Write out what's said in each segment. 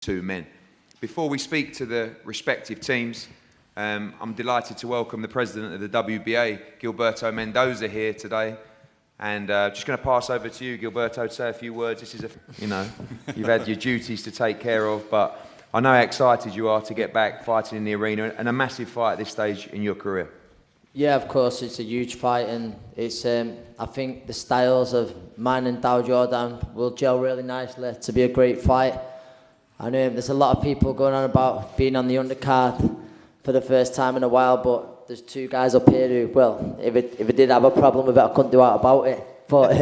two men. Before we speak to the respective teams, I'm delighted to welcome the president of the WBA, Gilberto Mendoza, here today. And just going to pass over to you, Gilberto, to say a few words. This is you've had your duties to take care of, but I know how excited you are to get back fighting in the arena, and a massive fight at this stage in your career. Yeah, of course, it's a huge fight, and it's I think the styles of mine and Dow Jordan will gel really nicely to be a great fight. I know there's a lot of people going on about being on the undercard for the first time in a while, but there's two guys up here who, well, if it did have a problem with it, I couldn't do out about it. But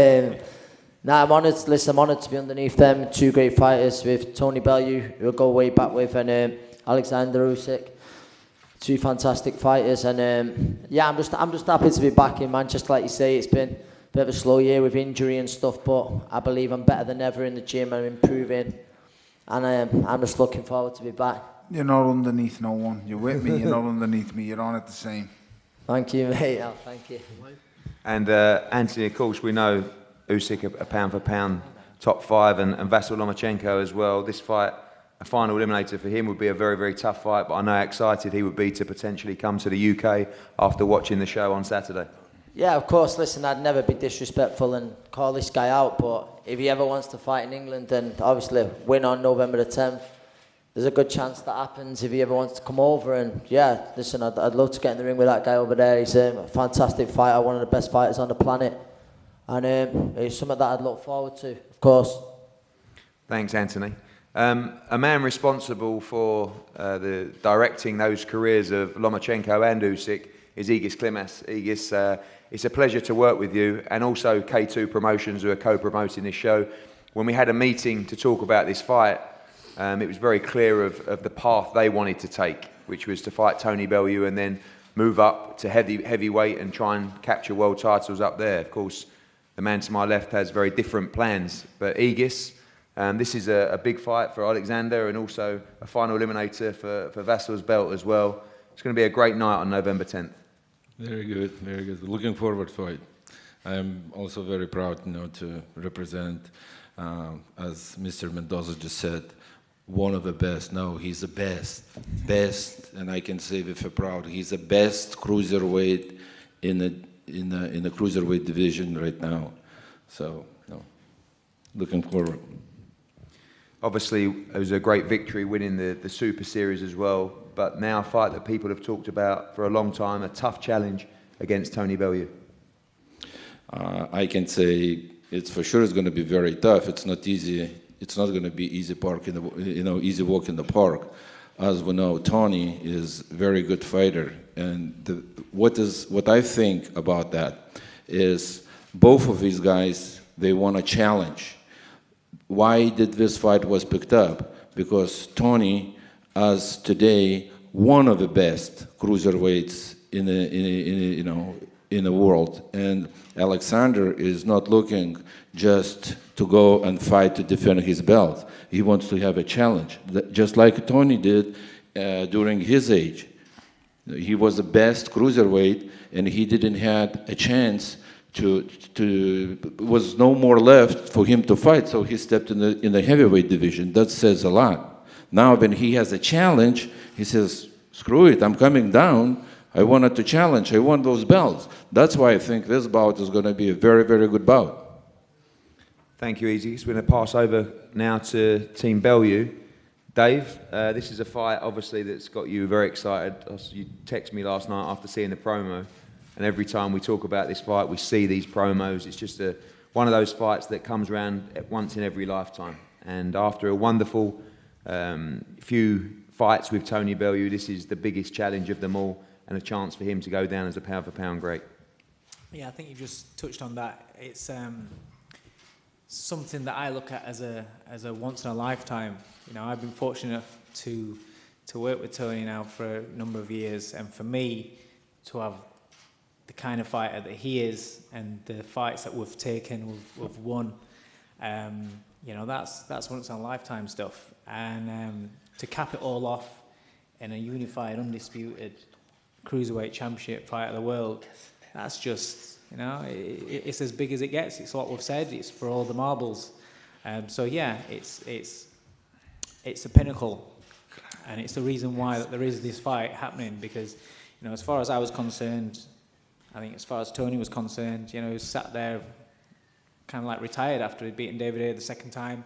nah, I'm honoured. Listen, I'm honoured to be underneath them. Two great fighters with Tony Bellew, who I go way back with, and Alexander Usyk. Two fantastic fighters, and yeah, I'm just happy to be back in Manchester. Like you say, it's been a bit of a slow year with injury and stuff, but I believe I'm better than ever in the gym. I'm improving, and I'm just looking forward to be back. You're not underneath no one. You're with me. You're not underneath me. You're on it the same. Thank you, mate. Oh, thank you. And Anthony, of course, we know Usyk a pound for pound top five, and Vasyl Lomachenko as well. This fight, a final eliminator for him, would be a very, very tough fight, but I know how excited he would be to potentially come to the UK after watching the show on Saturday. Yeah, of course. Listen, I'd never be disrespectful and call this guy out, but if he ever wants to fight in England and obviously win on November the 10th, there's a good chance that happens if he ever wants to come over. And yeah, listen, I'd love to get in the ring with that guy over there. He's a fantastic fighter, one of the best fighters on the planet, and it's something that I'd look forward to, of course. Thanks, Anthony. A man responsible for the directing those careers of Lomachenko and Usyk is Egis Klimas. Egis, it's a pleasure to work with you, and also K2 Promotions, who are co-promoting this show. When we had a meeting to talk about this fight, it was very clear of the path they wanted to take, which was to fight Tony Bellew and then move up to heavyweight and try and capture world titles up there. Of course, the man to my left has very different plans, but Egis, this is a big fight for Alexander, and also a final eliminator for Vasyl's belt as well. It's going to be a great night on November 10th. Very good, very good. Looking forward to it. I'm also very proud, to represent, as Mr. Mendoza just said, one of the best. No, he's the best, and I can say with a proud, he's the best cruiserweight in the cruiserweight division right now. So, looking forward. Obviously, it was a great victory winning the Super Series as well, but now a fight that people have talked about for a long time, a tough challenge against Tony Bellew. I can say it's for sure it's going to be very tough. It's not easy. It's not going to be easy easy walk in the park. As we know, Tony is a very good fighter, and what I think about that is both of these guys, they want a challenge. Why did this fight was picked up? Because Tony, as today, one of the best cruiserweights in the world, and Alexander is not looking just to go and fight to defend his belt. He wants to have a challenge, just like Tony did during his age. He was the best cruiserweight, and he didn't have a chance was no more left for him to fight, so he stepped in the heavyweight division. That says a lot. Now when he has a challenge, he says, screw it, I'm coming down. I wanted to challenge. I want those belts. That's why I think this bout is going to be a very, very good bout. Thank you, Easy. We're going to pass over now to Team Bellew. Dave, this is a fight, obviously, that's got you very excited. You texted me last night after seeing the promo, and every time we talk about this fight, we see these promos. It's just one of those fights that comes around once in every lifetime. And after a wonderful few fights with Tony Bellew, this is the biggest challenge of them all, and a chance for him to go down as a pound-for-pound great. Yeah, I think you just touched on that. It's something that I look at as a once-in-a-lifetime. I've been fortunate enough to work with Tony now for a number of years, and for me to have the kind of fighter that he is, and the fights that we've taken, we've won, that's once-in-a-lifetime stuff. And to cap it all off in a unified, undisputed cruiserweight championship fight of the world, that's just, it's as big as it gets. It's what we've said. It's for all the marbles. So yeah, it's it's a pinnacle, and it's the reason why that there is this fight happening. Because, you know, as far as I was concerned, I think as far as Tony was concerned, you know, he was sat there, kind of like retired after he'd beaten David Haye the second time.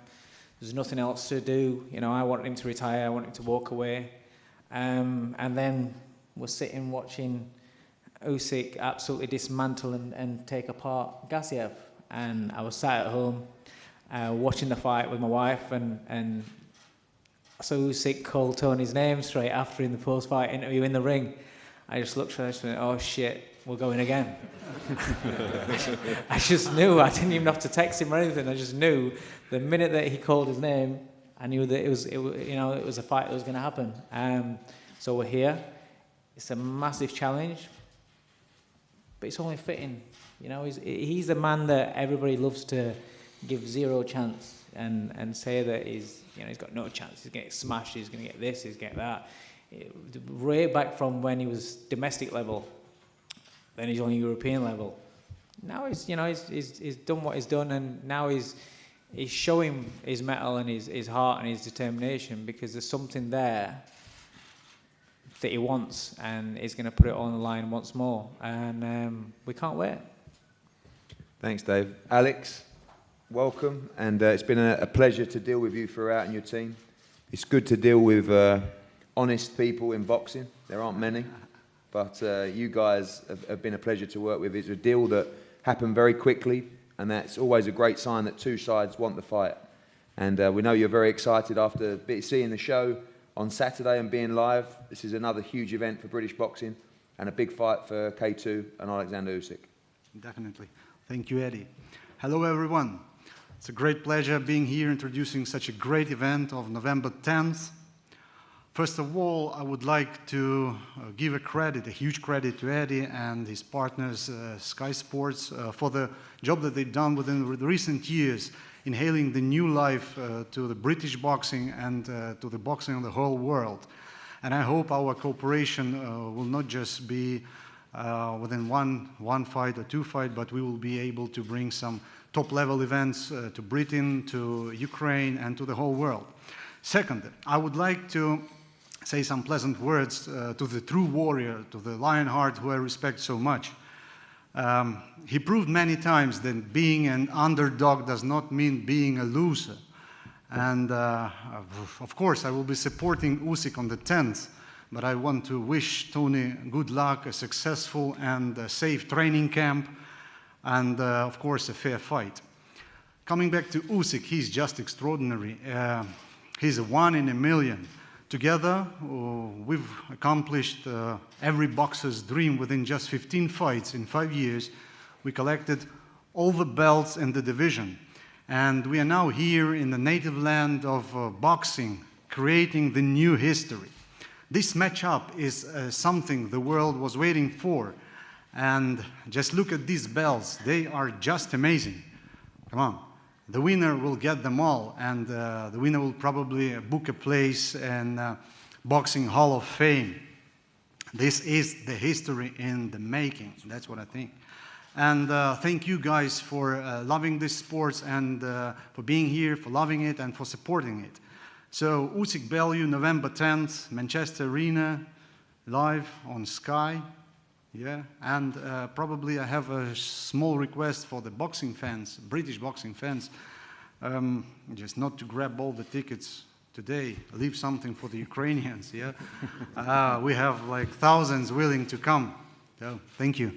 There's nothing else to do. You know, I wanted him to retire. I wanted him to walk away, and then we're sitting watching Usyk absolutely dismantle and take apart Gassiev. And I was sat at home watching the fight with my wife, and so Usyk called Tony's name straight after in the post-fight interview in the ring. I just looked at her and just went, oh shit, we're going again. I just knew. I didn't even have to text him or anything. I just knew the minute that he called his name, I knew that it was a fight that was going to happen. So we're here. It's a massive challenge, but it's only fitting. You know, he's the man that everybody loves to give zero chance and say that he's got no chance. He's going to get smashed. He's going to get this. He's going to get that. Way back from when he was domestic level, then he's on European level. Now he's done what he's done, and now he's showing his mettle and his heart and his determination, because there's something there that he wants, and he's going to put it on the line once more, and we can't wait. Thanks, Dave. Alex, welcome, and it's been a pleasure to deal with you throughout and your team. It's good to deal with honest people in boxing. There aren't many, but you guys have been a pleasure to work with. It's a deal that happened very quickly, and that's always a great sign that two sides want the fight. And we know you're very excited after seeing the show on Saturday and being live. This is another huge event for British boxing and a big fight for K2 and Alexander Usyk. Definitely. Thank you, Eddie. Hello, everyone. It's a great pleasure being here introducing such a great event of November 10th. First of all, I would like to give a huge credit to Eddie and his partners, Sky Sports, for the job that they've done within the recent years, inhaling the new life to the British boxing and to the boxing of the whole world. And I hope our cooperation will not just be within one fight or two fights, but we will be able to bring some top-level events to Britain, to Ukraine, and to the whole world. Second, I would like to say some pleasant words to the true warrior, to the Lionheart, who I respect so much. He proved many times that being an underdog does not mean being a loser. And of course, I will be supporting Usyk on the 10th, but I want to wish Tony good luck, a successful and safe training camp, and of course, a fair fight. Coming back to Usyk, he's just extraordinary. He's a one in a million. Together, we've accomplished every boxer's dream within just 15 fights. In 5 years, we collected all the belts in the division. And we are now here in the native land of boxing, creating the new history. This matchup is something the world was waiting for. And just look at these belts. They are just amazing. Come on. The winner will get them all, and the winner will probably book a place in Boxing Hall of Fame. This is the history in the making. That's what I think. And thank you guys for loving this sport and for being here, for loving it, and for supporting it. So Usyk Bellew, November 10th, Manchester Arena, live on Sky. Yeah, and probably I have a small request for the boxing fans, British boxing fans, just not to grab all the tickets today, leave something for the Ukrainians, yeah? We have like thousands willing to come, so thank you.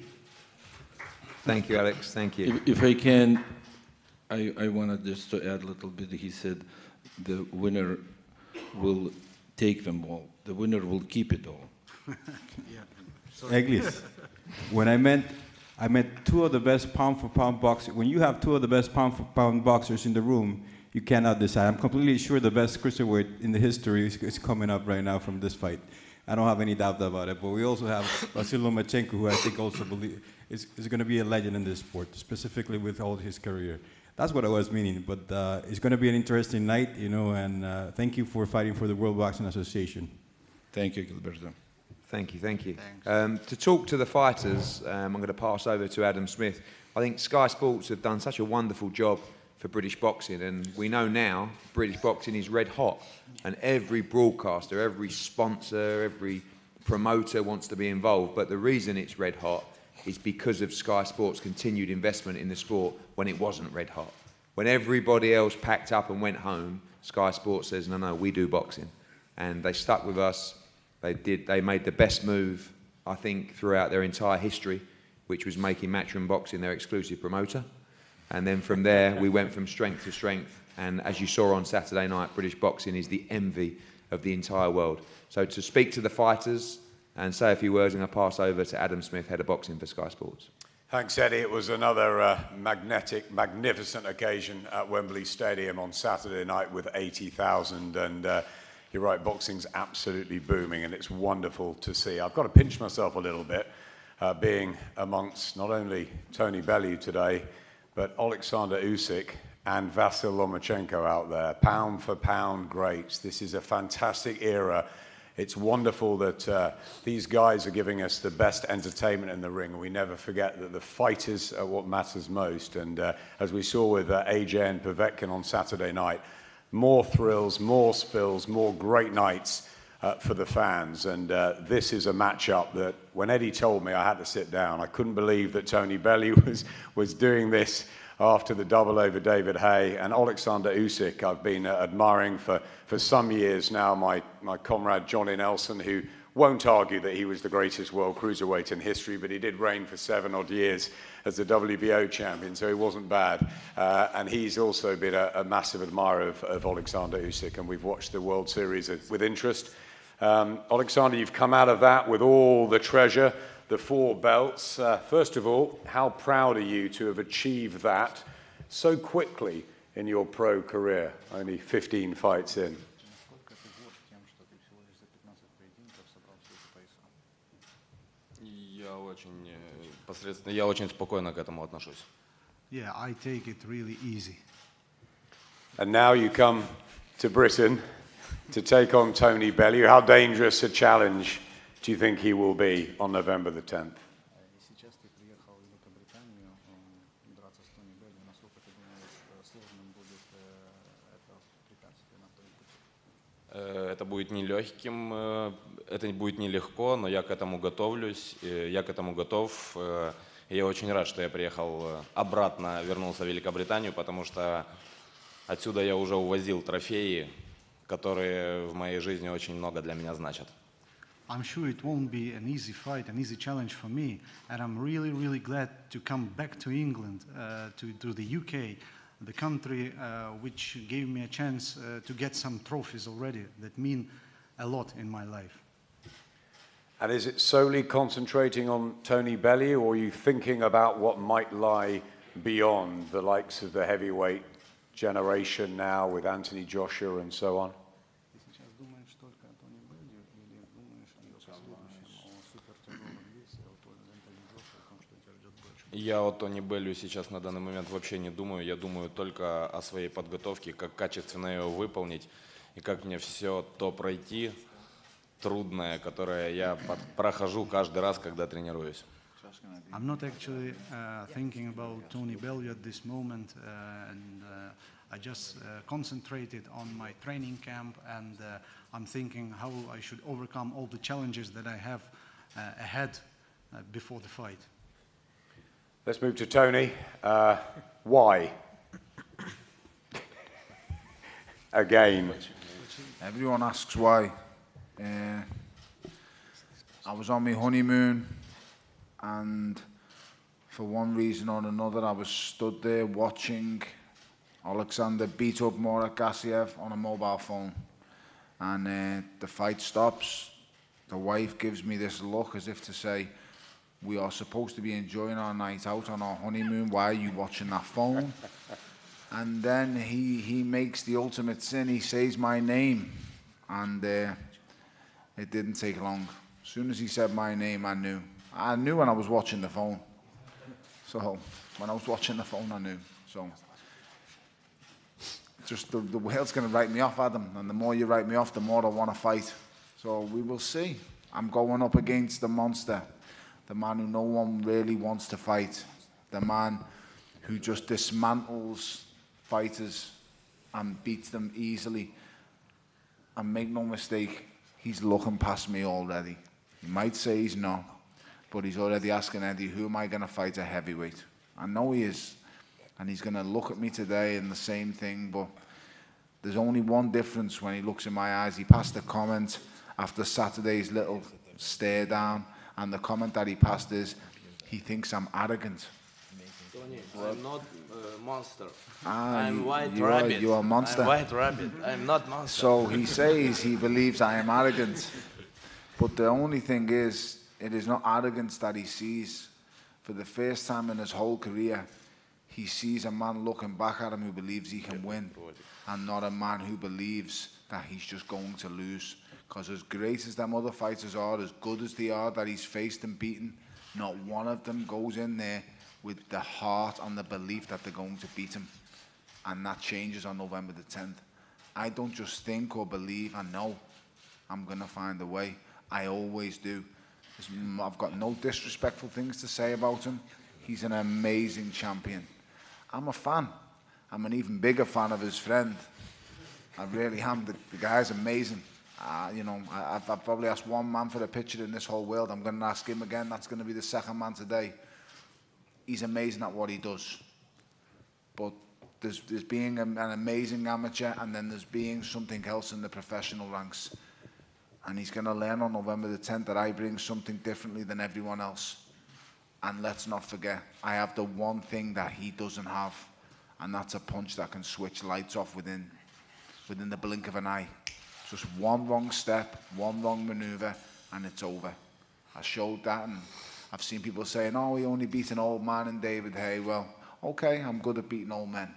Thank you, Alex, thank you. If I can, I wanted just to add a little bit. He said the winner will take them all. The winner will keep it all. Yeah. Eglis, when I meant two of the best pound-for-pound boxers. When you have two of the best pound-for-pound boxers in the room, you cannot decide. I'm completely sure the best cruiserweight in the history is coming up right now from this fight. I don't have any doubt about it. But we also have Vasyl Lomachenko, who I think also is going to be a legend in this sport, specifically with all his career. That's what I was meaning. But it's going to be an interesting night, you know. And thank you for fighting for the World Boxing Association. Thank you, Gilberto. Thank you, thank you. To talk to the fighters, I'm going to pass over to Adam Smith. I think Sky Sports have done such a wonderful job for British boxing, and we know now British boxing is red hot, and every broadcaster, every sponsor, every promoter wants to be involved. But the reason it's red hot is because of Sky Sports' continued investment in the sport when it wasn't red hot. When everybody else packed up and went home, Sky Sports says, no, we do boxing. And they stuck with us. They made the best move, I think, throughout their entire history, which was making Matchroom Boxing their exclusive promoter. And then from there, we went from strength to strength. And as you saw on Saturday night, British boxing is the envy of the entire world. So to speak to the fighters and say a few words, I'm going to pass over to Adam Smith, head of boxing for Sky Sports. Thanks, Eddie. It was another magnificent occasion at Wembley Stadium on Saturday night with 80,000. And you're right, boxing's absolutely booming, and it's wonderful to see. I've got to pinch myself a little bit, being amongst not only Tony Bellew today, but Alexander Usyk and Vasyl Lomachenko out there, pound for pound greats. This is a fantastic era. It's wonderful that these guys are giving us the best entertainment in the ring, and we never forget that the fighters are what matters most. And as we saw with AJ and Povetkin on Saturday night, more thrills, more spills, more great nights for the fans. And this is a matchup that when Eddie told me, I had to sit down. I couldn't believe that Tony Bellew was doing this after the double over David Haye. And Alexander Usyk, I've been admiring for some years now. My comrade Johnny Nelson, who won't argue that he was the greatest world cruiserweight in history, but he did reign for 7 odd years as the WBO champion, so he wasn't bad. And he's also been a massive admirer of Alexander Usyk, and we've watched the World Series with interest. Alexander, you've come out of that with all the treasure, the 4 belts. First of all, how proud are you to have achieved that so quickly in your pro career, only 15 fights in? Я очень спокойно к этому отношусь. Yeah, I take it really easy. And now you come to Britain to take on Tony Bellew. How dangerous a challenge do you think he will be on November the 10th? Это будет нелегким, это будет нелегко, но я к этому готовлюсь, я к этому готов. И я очень рад, что я приехал обратно, вернулся в Великобританию, потому что отсюда я уже увозил трофеи, которые в моей жизни очень много для меня значат. I'm sure it won't be an easy fight, an easy challenge for me, and I'm really, really glad to come back to England, to the UK, the country which gave me a chance to get some trophies already that mean a lot in my life. And is it solely concentrating on Tony Bellew, or are you thinking about what might lie beyond the likes of the heavyweight generation now with Anthony Joshua and so on? Я о Тони Беллю сейчас на данный момент вообще не думаю. Я думаю только о своей подготовке, как качественно ее выполнить и как мне все то пройти трудное, которое я прохожу каждый раз, когда тренируюсь. I'm not actually thinking about Tony Bellew at this moment, and I just concentrated on my training camp, and I'm thinking how I should overcome all the challenges that I have ahead before the fight. Let's move to Tony. Why? Again. Everyone asks why. I was on my honeymoon, and for one reason or another, I was stood there watching Alexander beat up Murat Gassiev on a mobile phone. And the fight stops. The wife gives me this look as if to say, we are supposed to be enjoying our night out on our honeymoon. Why are you watching that phone? And then he makes the ultimate sin. He says my name. And it didn't take long. As soon as he said my name, I knew. I knew when I was watching the phone. So when I was watching the phone, I knew. So just the world's going to write me off, Adam. And the more you write me off, the more I want to fight. So we will see. I'm going up against the monster. The man who no one really wants to fight. The man who just dismantles fighters and beats them easily. And make no mistake, he's looking past me already. He might say he's not, but he's already asking Eddie, who am I going to fight at heavyweight? I know he is. And he's going to look at me today and the same thing, but there's only one difference when he looks in my eyes. He passed a comment after Saturday's little stare down, and the comment that he passed is, he thinks I'm arrogant. Tony, I'm not a monster. I'm white rabbit. You are a monster. I'm white rabbit. I'm not monster. So he says he believes I am arrogant. But the only thing is, it is not arrogance that he sees. For the first time in his whole career, he sees a man looking back at him who believes he can win, and not a man who believes that he's just going to lose. Because as great as them other fighters are, as good as they are that he's faced and beaten, not one of them goes in there with the heart and the belief that they're going to beat him. And that changes on November the 10th. I don't just think or believe, I know I'm going to find a way. I always do. I've got no disrespectful things to say about him. He's an amazing champion. I'm a fan. I'm an even bigger fan of his friend. I really am. The guy's amazing. You know, I've probably asked one man for a picture in this whole world. I'm going to ask him again. That's going to be the second man today. He's amazing at what he does. But there's being an amazing amateur, and then there's being something else in the professional ranks. And he's going to learn on November the 10th that I bring something differently than everyone else. And let's not forget, I have the one thing that he doesn't have, and that's a punch that can switch lights off within the blink of an eye. Just one wrong step, one wrong maneuver, and it's over. I showed that, and I've seen people saying, oh, he only beat an old man in David Haye. Well, okay, I'm good at beating old men.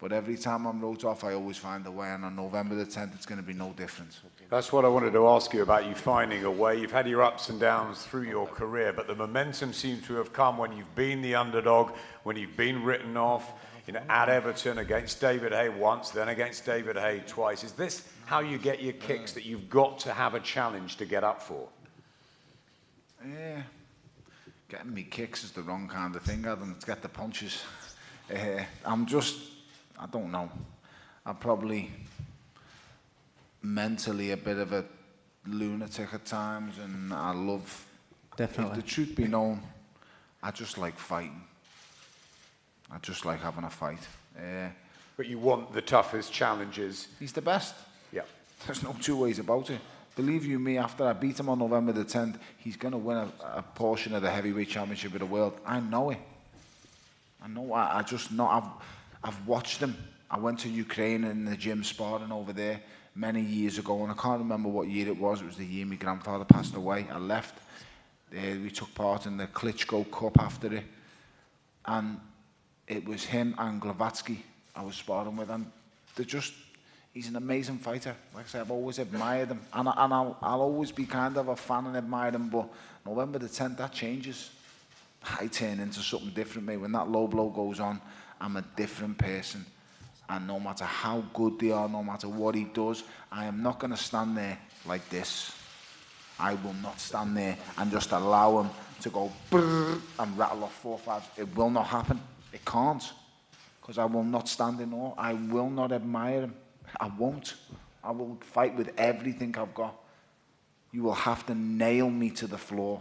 But every time I'm wrote off, I always find a way, and on November the 10th, it's going to be no different. That's what I wanted to ask you about, you finding a way. You've had your ups and downs through your career, but the momentum seems to have come when you've been the underdog, when you've been written off, you know, at Everton against David Haye once, then against David Haye twice. Is this how you get your kicks, that you've got to have a challenge to get up for? Yeah, getting me kicks is the wrong kind of thing, Adam. Let's get the punches. I don't know. I'm probably mentally a bit of a lunatic at times, and I love... Definitely. If the truth be known, I just like fighting. I just like having a fight. But you want the toughest challenges. He's the best. Yeah. There's no two ways about it. Believe you me, after I beat him on November the 10th, he's going to win a portion of the heavyweight championship of the world. I know it. I know. I just know. I've watched him. I went to Ukraine in the gym sparring over there many years ago, and I can't remember what year it was. It was the year my grandfather passed away. I left. We took part in the Klitschko Cup after it, and it was him and Glavatsky I was sparring with, and he's an amazing fighter. Like I say, I've always admired him, and I'll always be kind of a fan and admire him, but November the 10th, that changes. I turn into something different, mate. When that low blow goes on, I'm a different person. And no matter how good they are, no matter what he does, I am not going to stand there like this. I will not stand there and just allow him to go brrr and rattle off 4 or 5. It will not happen. It can't. Because I will not stand in awe. I will not admire him. I won't. I will fight with everything I've got. You will have to nail me to the floor.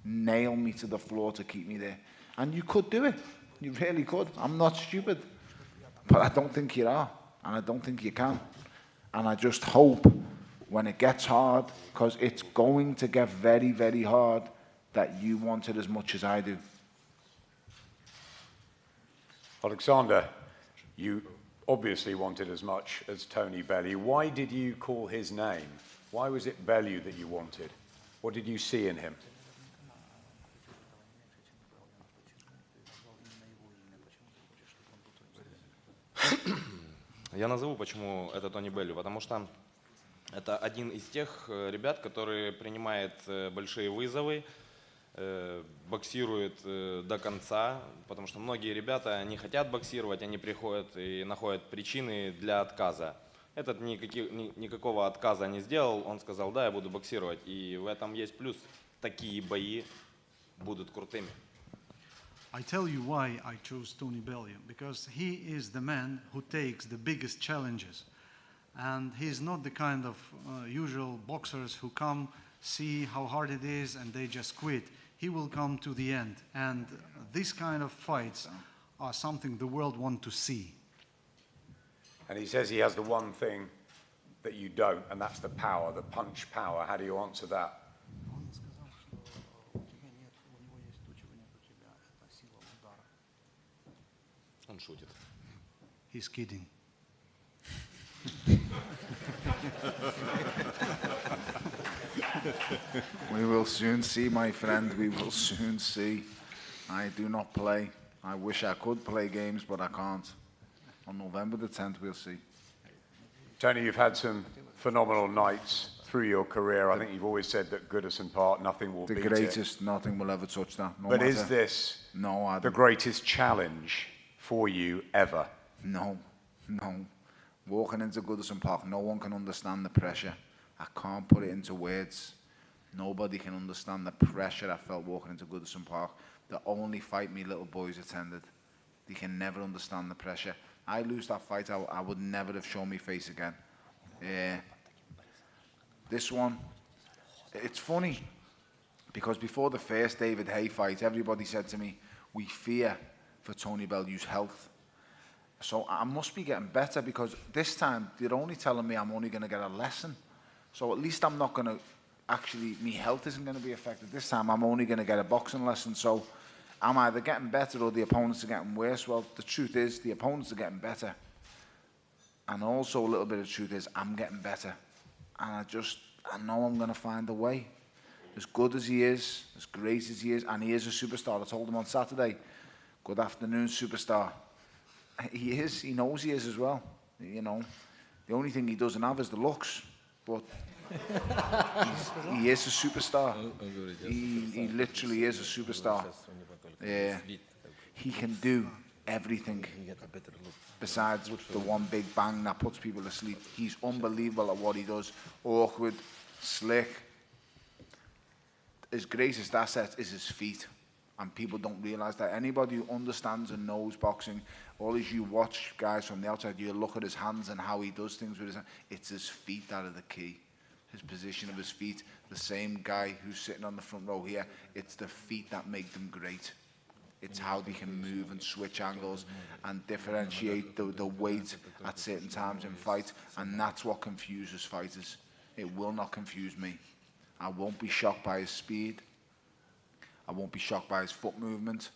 Nail me to the floor to keep me there. And you could do it. You really could. I'm not stupid. But I don't think you are. And I don't think you can. And I just hope when it gets hard, because it's going to get very, very hard, that you want it as much as I do. Alexander, you obviously wanted as much as Tony Bellew. Why did you call his name? Why was it Bellew that you wanted? What did you see in him? Я назову, почему это Тони Беллю, потому что это один из тех ребят, который принимает большие вызовы, боксирует до конца, потому что многие ребята не хотят боксировать, они приходят и находят причины для отказа. Этот никакого отказа не сделал, он сказал, да, я буду боксировать, и в этом есть плюс, такие бои будут крутыми. I tell you why I chose Tony Bellew, because he is the man who takes the biggest challenges. And he's not the kind of usual boxers who come, see how hard it is, and they just quit. He will come to the end. And these kind of fights are something the world wants to see. And he says he has the one thing that you don't, and that's the power, the punch power. How do you answer that? Он шутит. He's kidding. We will soon see, my friend. We will soon see. I do not play. I wish I could play games, but I can't. On November the 10th, we'll see. Tony, you've had some phenomenal nights through your career. I think you've always said that Goodison Park, nothing will beat it. The greatest, nothing will ever touch that. But is this the greatest challenge for you ever? No, no. Walking into Goodison Park, no one can understand the pressure. I can't put it into words. Nobody can understand the pressure I felt walking into Goodison Park. The only fight me little boys attended. They can never understand the pressure. I lose that fight, I would never have shown my face again. This one, it's funny, because before the first David Haye fight, everybody said to me, we fear for Tony Bellew's health. So I must be getting better, because this time they're only telling me I'm only going to get a lesson. So at least I'm not going to actually, my health isn't going to be affected. This time I'm only going to get a boxing lesson. So I'm either getting better or the opponents are getting worse. Well, the truth is the opponents are getting better. And also a little bit of truth is I'm getting better. And I know I'm going to find a way. As good as he is, as great as he is, and he is a superstar. I told him on Saturday, good afternoon, superstar. He is, he knows he is as well. You know, the only thing he doesn't have is the looks. But he is a superstar. He literally is a superstar. He can do everything besides the one big bang that puts people to sleep. He's unbelievable at what he does. Awkward, slick. His greatest asset is his feet. And people don't realise that. Anybody who understands and knows boxing, all as you watch guys from the outside, you look at his hands and how he does things with his hands. It's his feet that are the key. His position of his feet. The same guy who's sitting on the front row here, it's the feet that make them great. It's how they can move and switch angles and differentiate the weight at certain times in fights. And that's what confuses fighters. It will not confuse me. I won't be shocked by his speed. I won't be shocked by his foot movement.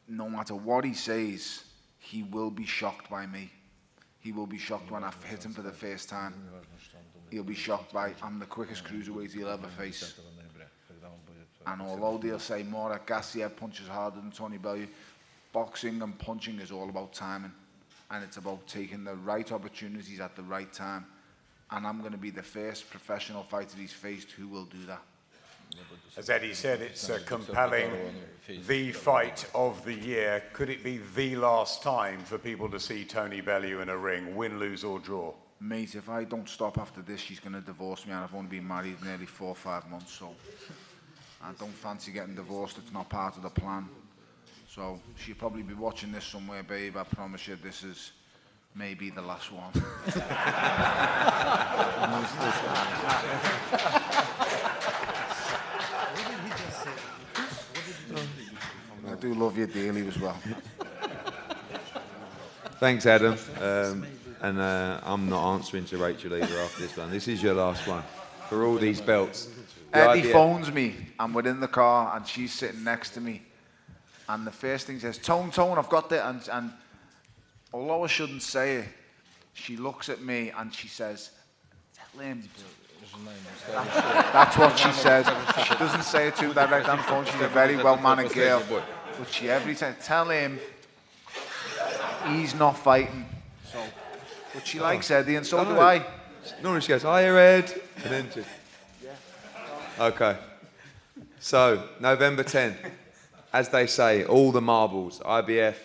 No matter what he says, he will be shocked by me. He will be shocked when I hit him for the first time. He'll be shocked by, I'm the quickest cruiserweight he'll ever face. And although they'll say Murat Gassiev punches harder than Tony Bellew, boxing and punching is all about timing. And it's about taking the right opportunities at the right time. And I'm going to be the first professional fighter he's faced who will do that. As Eddie said, it's a compelling, the fight of the year. Could it be the last time for people to see Tony Bellew in a ring, win, lose or draw? Mate, if I don't stop after this, she's going to divorce me, and I've only been married nearly 4 or 5 months, so I don't fancy getting divorced. It's not part of the plan. So she'll probably be watching this somewhere, babe. I promise you this is maybe the last one. I do love you dearly as well. Thanks, Adam. I'm not answering to Rachel either after this one. This is your last one for all these belts. Eddie phones me, and we're in the car, and she's sitting next to me. And the first thing says, Tone, I've got that. And although I shouldn't say it, she looks at me and she says, tell him. That's what she says. She doesn't say it too direct on the phone. She's a very well-mannered girl. But she every time, tell him he's not fighting. So, but she likes Eddie, and so do I. Normally she goes, hiya, Ed. And then she... Okay. So, November 10th, as they say, all the marbles, IBF,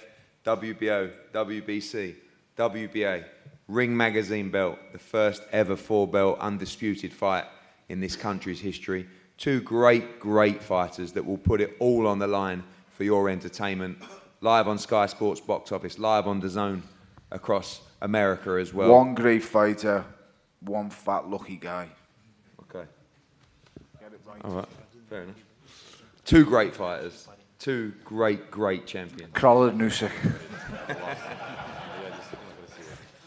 WBO, WBC, WBA, Ring Magazine belt, the first ever 4-belt undisputed fight in this country's history. 2 great, great fighters that will put it all on the line for your entertainment, live on Sky Sports box office, live on DAZN across America as well. One great fighter, one fat lucky guy. Okay. Get it right. All right. Fair enough. Two great fighters. Two great champions. Bellew and Usyk.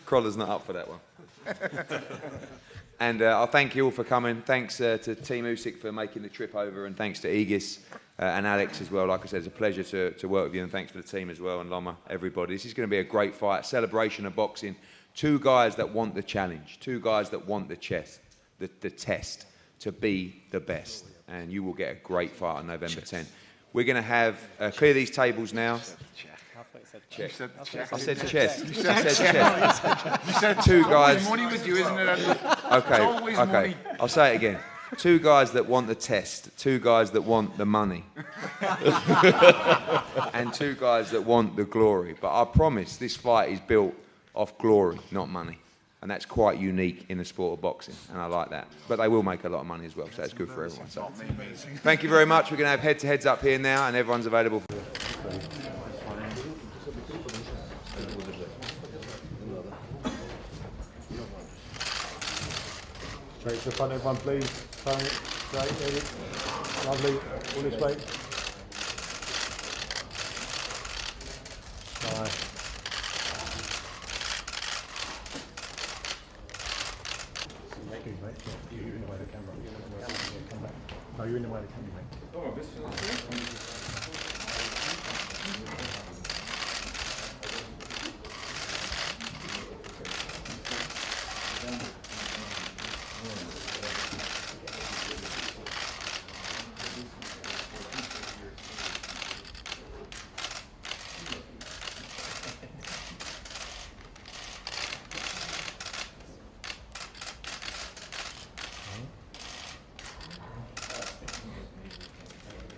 Croller's not up for that one. And I'll thank you all for coming. Thanks to Team Usyk for making the trip over, and thanks to Aegis and Alex as well. Like I said, it's a pleasure to work with you, and thanks for the team as well, and Loma, everybody. This is going to be a great fight, celebration of boxing. Two guys that want the challenge, two guys that want the test to be the best, and you will get a great fight on November 10th. We're going to have, clear these tables now. Check. I said chest. You said chest. You said two guys. Money with you, isn't it? Okay. Money. I'll say it again. Two guys that want the test. Two guys that want the money. And two guys that want the glory. But I promise this fight is built off glory, not money. And that's quite unique in the sport of boxing, and I like that. But they will make a lot of money as well, so that's good for everyone. So, thank you very much. We're going to have head-to-heads up here now, and everyone's available. Straight to the front, everyone, please. Straight, ready. Lovely. All this way. Nice. You're in the way of the camera. Come back. No, you're in the way of the camera, mate.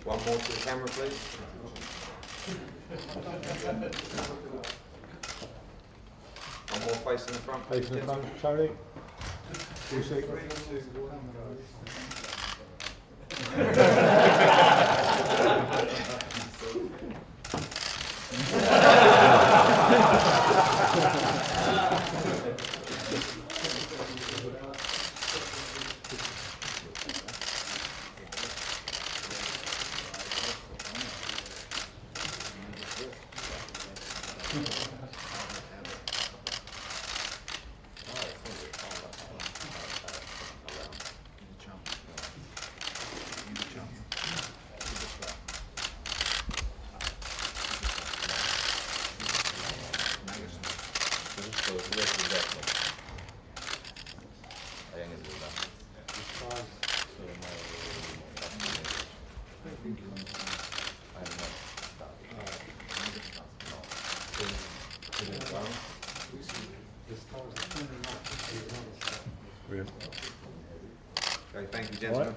One more to the camera, please. One more facing the front. Facing the front, Tony. Usyk. Okay, thank you, gentlemen.